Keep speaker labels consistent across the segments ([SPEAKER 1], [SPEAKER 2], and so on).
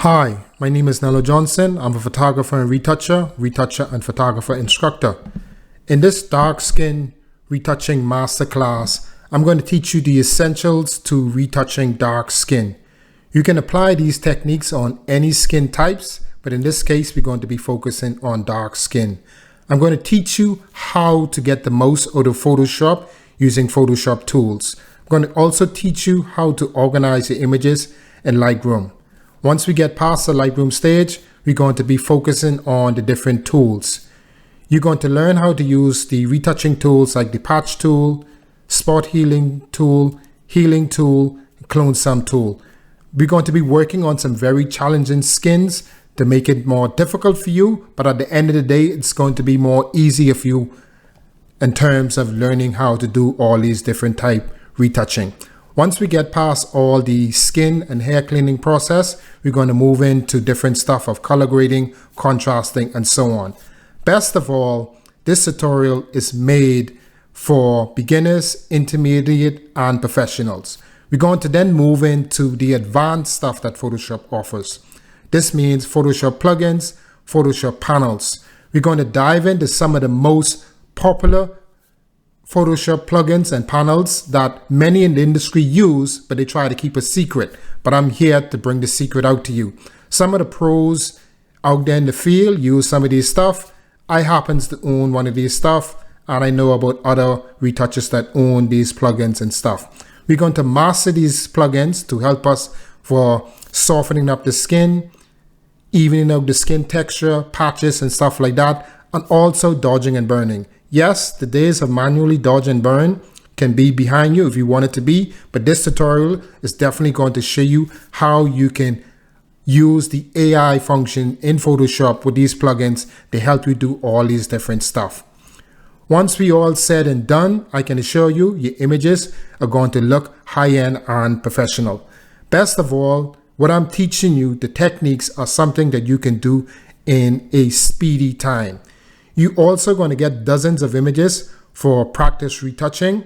[SPEAKER 1] Hi, my name is Nello Johnson. I'm a photographer and retoucher and photographer instructor. In this dark skin retouching masterclass, I'm going to teach you the essentials to retouching dark skin. You can apply these techniques on any skin types, but in this case, we're going to be focusing on dark skin. I'm going to teach you how to get the most out of Photoshop using Photoshop tools. I'm going to also teach you how to organize your images in Lightroom. Once we get past the Lightroom stage, we're going to be focusing on the different tools. You're going to learn how to use the retouching tools like the patch tool, spot healing tool, clone sum tool. We're going to be working on some very challenging skins to make it more difficult for you, but at the end of the day, it's going to be more easier for you in terms of learning how to do all these different type retouching. Once we get past all the skin and hair cleaning process, we're going to move into different stuff of color grading, contrasting, and so on. Best of all, this tutorial is made for beginners, intermediate, and professionals. We're going to then move into the advanced stuff that Photoshop offers. This means Photoshop plugins, Photoshop panels. We're going to dive into some of the most popular Photoshop plugins and panels that many in the industry use, but they try to keep a secret. But I'm here to bring the secret out to you. Some of the pros out there in the field use some of these stuff. I happen to own one of these stuff, and I know about other retouchers that own these plugins and stuff. We're going to master these plugins to help us for softening up the skin, evening out the skin texture, patches and stuff like that, and also dodging and burning. Yes, the days of manually dodge and burn can be behind you if you want it to be, but this tutorial is definitely going to show you how you can use the AI function in Photoshop with these plugins to help you do all these different stuff. Once we all said and done, I can assure you your images are going to look high-end and professional. Best of all, what I'm teaching you, the techniques are something that you can do in a speedy time. You're also going to get dozens of images for practice retouching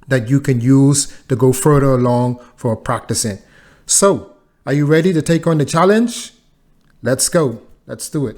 [SPEAKER 1] that you can use to go further along for practicing. So, are you ready to take on the challenge? Let's go. Let's do it.